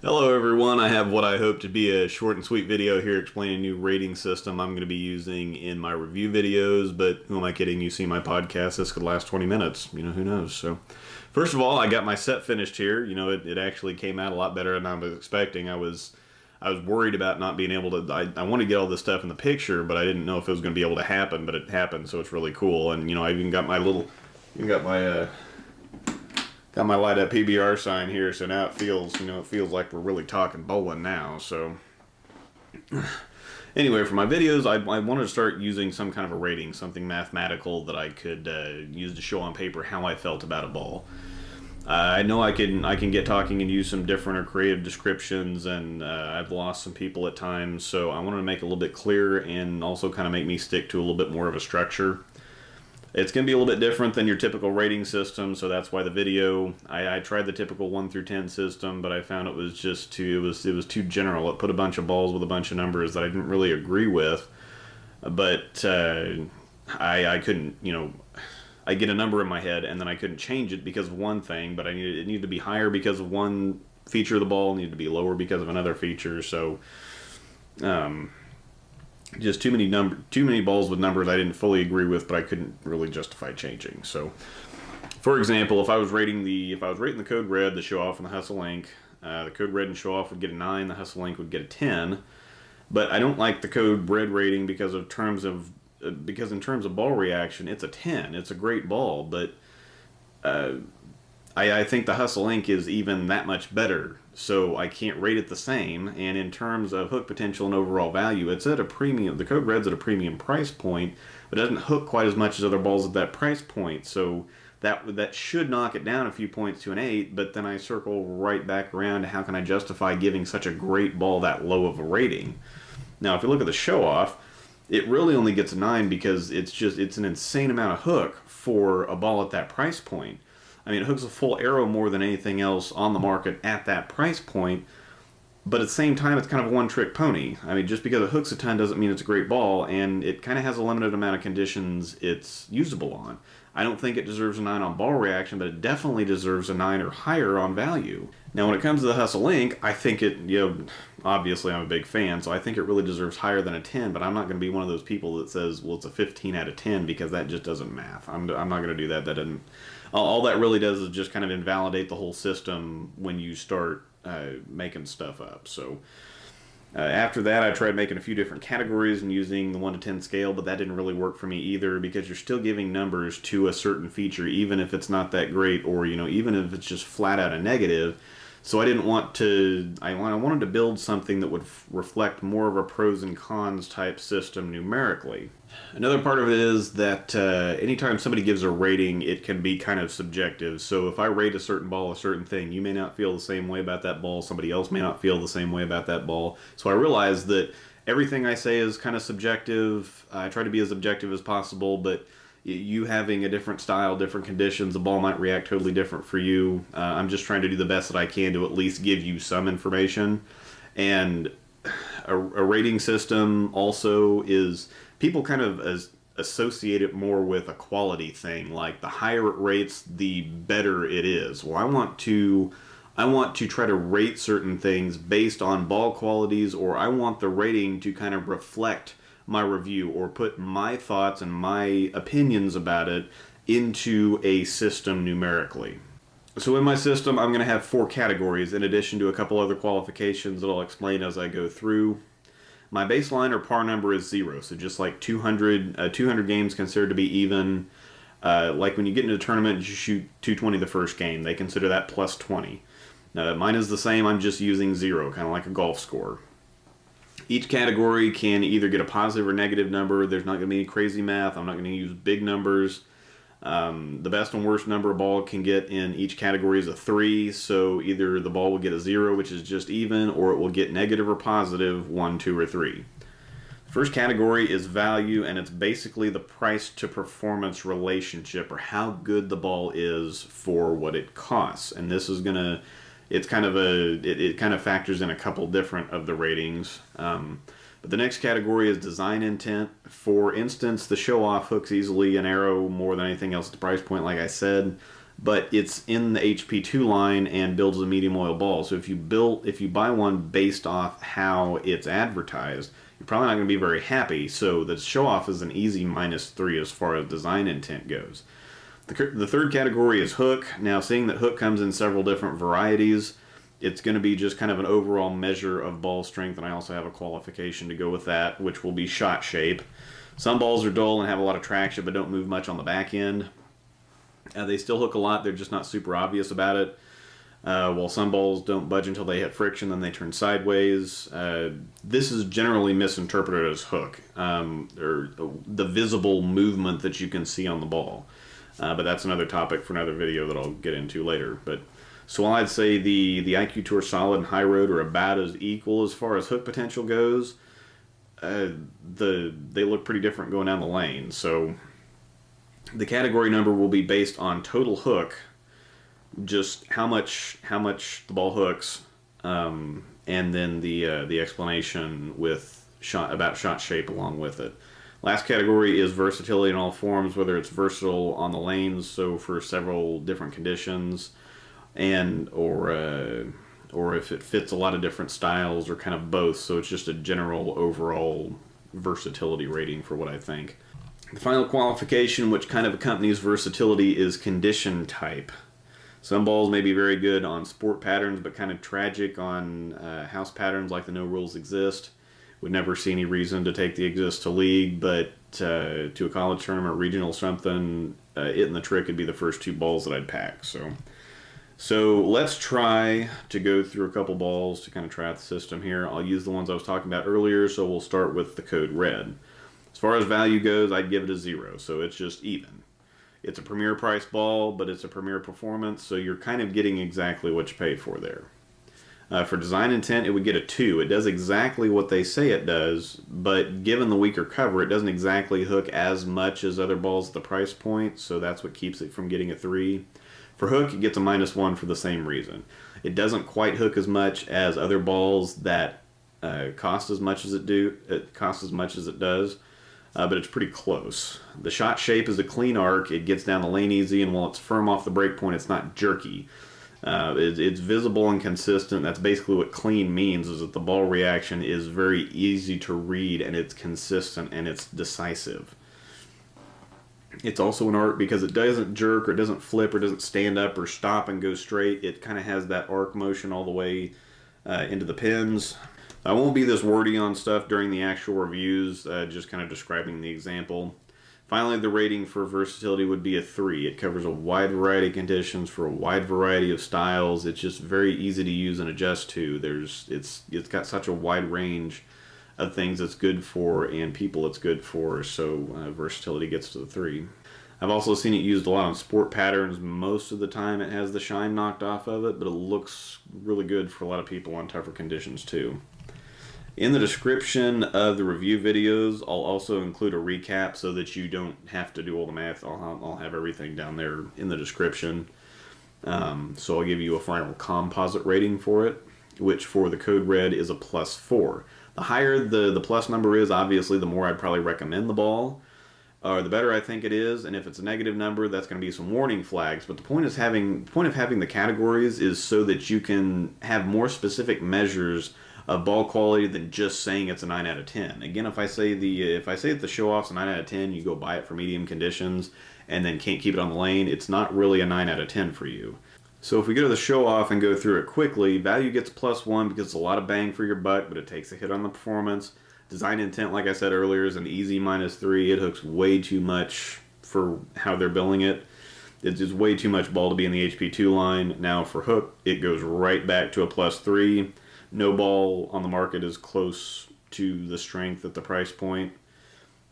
Hello everyone, I have what I hope to be a short and sweet video here explaining a new rating system I'm going to be using in my review videos, but who am I kidding? You see my podcast, this could last 20 minutes, who knows. So first of all, I got my set finished here. It actually came out a lot better than I was expecting. I was worried about not being able to, I want to get all this stuff in the picture, but I didn't know if it was going to be able to happen, but it happened, so it's really cool. And I even got my got my light up PBR sign here, so now it feels like we're really talking bowling now. So anyway, for my videos, I wanted to start using some kind of a rating, something mathematical that I could use to show on paper how I felt about a ball. I know I can get talking and use some different or creative descriptions, and I've lost some people at times, so I wanted to make it a little bit clearer and also kind of make me stick to a little bit more of a structure. It's going to be a little bit different than your typical rating system, so that's why the video, I tried the typical 1 through 10 system, but I found it was just too, it was too general. It put a bunch of balls with a bunch of numbers that I didn't really agree with, but I couldn't, I get a number in my head and then I couldn't change it because of one thing, but it needed to be higher because of one feature of the ball, it needed to be lower because of another feature, so just too many balls with numbers I didn't fully agree with, but I couldn't really justify changing. So, for example, if I was rating the Code Red, the Show Off, and the Hustle Ink, the Code Red and Show Off would get a 9, the Hustle Ink would get a 10. But I don't like the Code Red rating because in terms of ball reaction, it's a 10. It's a great ball, but I think the Hustle Ink is even that much better, so I can't rate it the same. And in terms of hook potential and overall value, it's at a premium. The Code Red's at a premium price point, but it doesn't hook quite as much as other balls at that price point. So that should knock it down a few points to an 8. But then I circle right back around to how can I justify giving such a great ball that low of a rating? Now, if you look at the Show Off, it really only gets a 9 because it's an insane amount of hook for a ball at that price point. I mean, it hooks a full arrow more than anything else on the market at that price point, but at the same time, it's kind of a one-trick pony. I mean, just because it hooks a ton doesn't mean it's a great ball, and it kind of has a limited amount of conditions it's usable on. I don't think it deserves a 9 on ball reaction, but it definitely deserves a 9 or higher on value. Now, when it comes to the Hustle Ink, I think it, obviously I'm a big fan, so I think it really deserves higher than a 10, but I'm not going to be one of those people that says, well, it's a 15 out of 10, because that just doesn't math. I'm not going to do that. That doesn't... All that really does is just kind of invalidate the whole system when you start making stuff up. So after that, I tried making a few different categories and using the 1 to 10 scale, but that didn't really work for me either because you're still giving numbers to a certain feature, even if it's not that great, or even if it's just flat out a negative. So I didn't want to. I wanted to build something that would reflect more of a pros and cons type system numerically. Another part of it is that anytime somebody gives a rating, it can be kind of subjective. So if I rate a certain ball a certain thing, you may not feel the same way about that ball. Somebody else may not feel the same way about that ball. So I realized that everything I say is kind of subjective. I try to be as objective as possible, but you having a different style, different conditions, the ball might react totally different for you. I'm just trying to do the best that I can to at least give you some information. And a rating system also is, people kind of associate it more with a quality thing, like the higher it rates, the better it is. Well, I want to try to rate certain things based on ball qualities, or I want the rating to kind of reflect my review or put my thoughts and my opinions about it into a system numerically. So in my system, I'm going to have 4 categories in addition to a couple other qualifications that I'll explain as I go through. My baseline or par number is 0, so just like 200 games considered to be even. Like when you get into a tournament, you shoot 220 the first game. They consider that plus 20. Now mine is the same, I'm just using 0, kind of like a golf score. Each category can either get a positive or negative number. There's not going to be any crazy math. I'm not going to use big numbers. The best and worst number a ball can get in each category is a 3, so either the ball will get a 0, which is just even, or it will get negative or positive, 1, 2, or 3. The first category is value, and it's basically the price to performance relationship, or how good the ball is for what it costs. And this is going to, it kind of factors in a couple different of the ratings. But the next category is design intent. For instance, the Show Off hooks easily an arrow more than anything else at the price point, like I said. but it's in the HP2 line and builds a medium oil ball. So if you buy one based off how it's advertised, you're probably not going to be very happy. So the show off is an easy -3 as far as design intent goes. The third category is hook. Now, seeing that hook comes in several different varieties, it's going to be just kind of an overall measure of ball strength, and I also have a qualification to go with that, which will be shot shape. Some balls are dull and have a lot of traction but don't move much on the back end. They still hook a lot, they're just not super obvious about it. While some balls don't budge until they hit friction, then they turn sideways. This is generally misinterpreted as hook, or the visible movement that you can see on the ball. But that's another topic for another video that I'll get into later. So while I'd say the IQ Tour Solid and High Road are about as equal as far as hook potential goes, they look pretty different going down the lane. So the category number will be based on total hook, just how much the ball hooks, and then the explanation about shot shape along with it. Last category is versatility in all forms, whether it's versatile on the lanes, so for several different conditions, or if it fits a lot of different styles, or kind of both. So it's just a general overall versatility rating for what I think. The final qualification, which kind of accompanies versatility, is condition type. Some balls may be very good on sport patterns, but kind of tragic on house patterns like the No Rules Exist. Would never see any reason to take the Exist to league, but to a college tournament, regional something, it and the Trick would be the first two balls that I'd pack. So let's try to go through a couple balls to kind of try out the system here. I'll use the ones I was talking about earlier, so we'll start with the Code Red. As far as value goes, I'd give it a 0, so it's just even. It's a premier price ball, but it's a premier performance, so you're kind of getting exactly what you paid for there. For design intent, it would get a 2. It does exactly what they say it does, but given the weaker cover, it doesn't exactly hook as much as other balls at the price point, so that's what keeps it from getting a 3. For hook, it gets a -1 for the same reason. It doesn't quite hook as much as other balls that cost as much as it does, but it's pretty close. The shot shape is a clean arc. It gets down the lane easy, and while it's firm off the break point, it's not jerky. It's visible and consistent. That's basically what clean means, is that the ball reaction is very easy to read, and it's consistent, and it's decisive. It's also an arc because it doesn't jerk, or it doesn't flip, or doesn't stand up or stop and go straight. It kind of has that arc motion all the way into the pins. I won't be this wordy on stuff during the actual reviews, just kind of describing the example. Finally, the rating for versatility would be a 3. It covers a wide variety of conditions for a wide variety of styles. It's just very easy to use and adjust to. It's got such a wide range of things it's good for and people it's good for, so versatility gets to the 3. I've also seen it used a lot on sport patterns. Most of the time it has the shine knocked off of it, but it looks really good for a lot of people on tougher conditions too. In the description of the review videos, I'll also include a recap so that you don't have to do all the math. I'll have everything down there in the description. So I'll give you a final composite rating for it, which for the Code Red is a +4. The higher the plus number is, obviously, the more I'd probably recommend the ball, or the better I think it is. And if it's a negative number, that's going to be some warning flags. But the point of having the categories is so that you can have more specific measures of ball quality than just saying it's a 9 out of 10. Again, if I say that the show off's a 9 out of 10, you go buy it for medium conditions and then can't keep it on the lane, it's not really a 9 out of 10 for you. So if we go to the show off and go through it quickly, value gets +1 because it's a lot of bang for your buck, but it takes a hit on the performance. Design intent, like I said earlier, is an easy -3. It hooks way too much for how they're billing it. It's just way too much ball to be in the HP2 line. Now for hook, it goes right back to a +3. No ball on the market is close to the strength at the price point.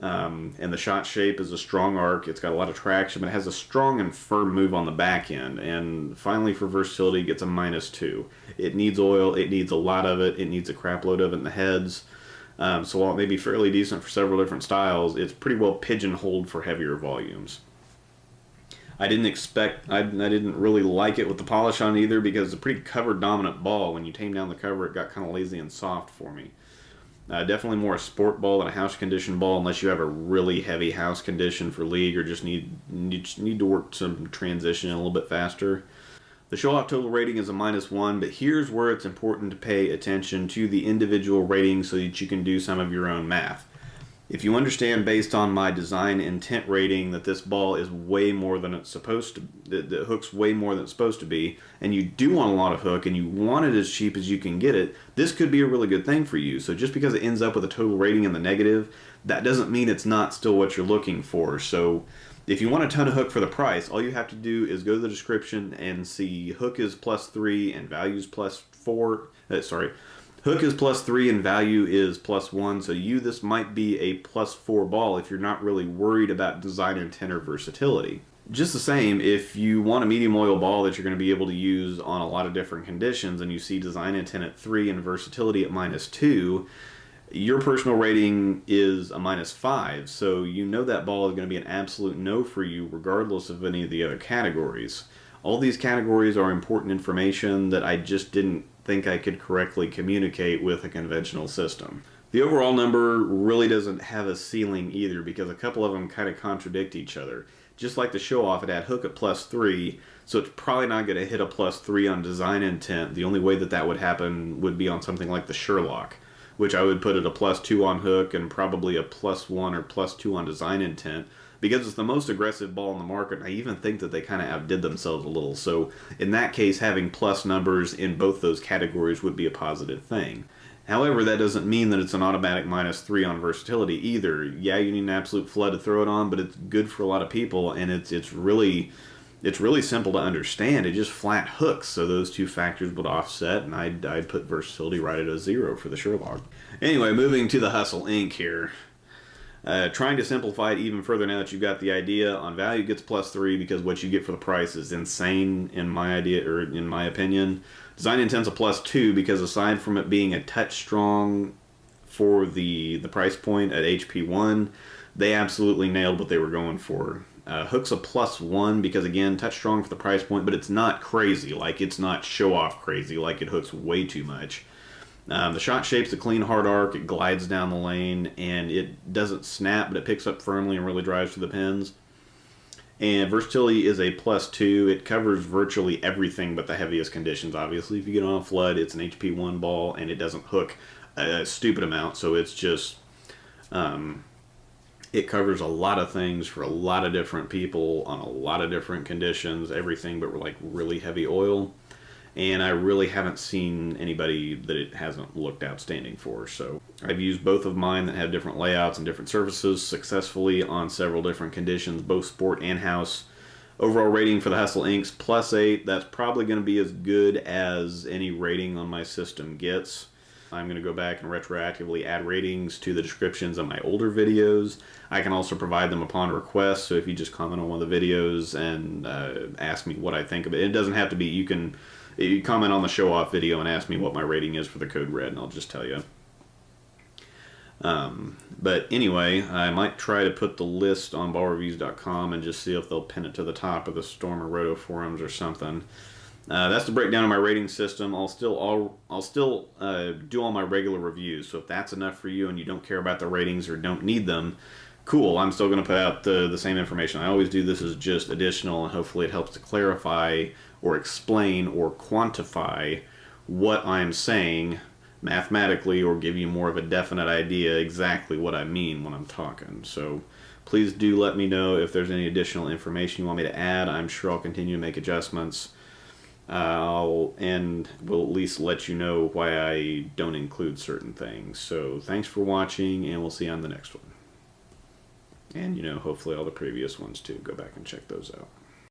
And the shot shape is a strong arc. It's got a lot of traction, but it has a strong and firm move on the back end. And finally, for versatility, it gets a -2. It needs oil. It needs a lot of it. It needs a crap load of it in the heads. So while it may be fairly decent for several different styles, it's pretty well pigeonholed for heavier volumes. I didn't really like it with the polish on either, because it's a pretty cover dominant ball. When you tame down the cover, it got kind of lazy and soft for me. Definitely more a sport ball than a house condition ball, unless you have a really heavy house condition for league or just need to work some transition a little bit faster. The show-off total rating is a -1, but here's where it's important to pay attention to the individual rating so that you can do some of your own math. If you understand based on my design intent rating that this ball is way more than it's supposed to, the hook's way more than it's supposed to be, and you do want a lot of hook and you want it as cheap as you can get it, this could be a really good thing for you. So just because it ends up with a total rating in the negative, that doesn't mean it's not still what you're looking for. So if you want a ton of hook for the price, all you have to do is go to the description and see hook is +3 and value is +4. Hook is +3 and value is +1, so this might be a +4 ball if you're not really worried about design intent or versatility. Just the same, if you want a medium oil ball that you're going to be able to use on a lot of different conditions and you see design intent at 3 and versatility at -2, your personal rating is a -5, so you know that ball is going to be an absolute no for you regardless of any of the other categories. All these categories are important information that I just didn't think I could correctly communicate with a conventional system. The overall number really doesn't have a ceiling either because a couple of them kind of contradict each other. Just like the show-off, it had hook at +3, so it's probably not going to hit a +3 on design intent. The only way that would happen would be on something like the Sherlock, which I would put at a +2 on hook and probably a +1 or +2 on design intent, because it's the most aggressive ball in the market. I even think that they kind of outdid themselves a little. So in that case, having plus numbers in both those categories would be a positive thing. However, that doesn't mean that it's an automatic -3 on versatility either. Yeah, you need an absolute flood to throw it on, but it's good for a lot of people, and it's really simple to understand. It just flat hooks, so those two factors would offset, and I'd put versatility right at a 0 for the Sherlock. Anyway, moving to the Hustle Inc. here. Trying to simplify it even further now that you've got the idea, on value gets +3 because what you get for the price is insane in my opinion. Design intent's a +2 because aside from it being a touch strong for the price point at HP1, they absolutely nailed what they were going for. Hook's a +1 because again, touch strong for the price point, but it's not crazy. Like, it's not show off crazy, like it hooks way too much. The shot shape's a clean hard arc, it glides down the lane, and it doesn't snap, but it picks up firmly and really drives through the pins. And versatility is a +2. It covers virtually everything but the heaviest conditions, obviously. If you get on a flood, it's an HP1 ball, and it doesn't hook a stupid amount, so it's just... it covers a lot of things for a lot of different people on a lot of different conditions, everything but like really heavy oil. And I really haven't seen anybody that it hasn't looked outstanding for. So I've used both of mine that have different layouts and different surfaces successfully on several different conditions, both sport and house. Overall rating for the Hustle Inc.'s +8. That's probably going to be as good as any rating on my system gets. I'm going to go back and retroactively add ratings to the descriptions of my older videos. I can also provide them upon request, so if you just comment on one of the videos and ask me what I think of it. It doesn't have to be, you comment on the show-off video and ask me what my rating is for the Code Red, and I'll just tell you. But anyway, I might try to put the list on ballreviews.com and just see if they'll pin it to the top of the Storm or Roto forums or something. That's the breakdown of my rating system. I'll still do all my regular reviews, so if that's enough for you and you don't care about the ratings or don't need them, cool. I'm still going to put out the same information I always do. This is just additional, and hopefully it helps to clarify or explain or quantify what I'm saying mathematically, or give you more of a definite idea exactly what I mean when I'm talking. So please do let me know if there's any additional information you want me to add. I'm sure I'll continue to make adjustments. And will at least let you know why I don't include certain things. So thanks for watching, and we'll see you on the next one. And, hopefully all the previous ones too. Go back and check those out.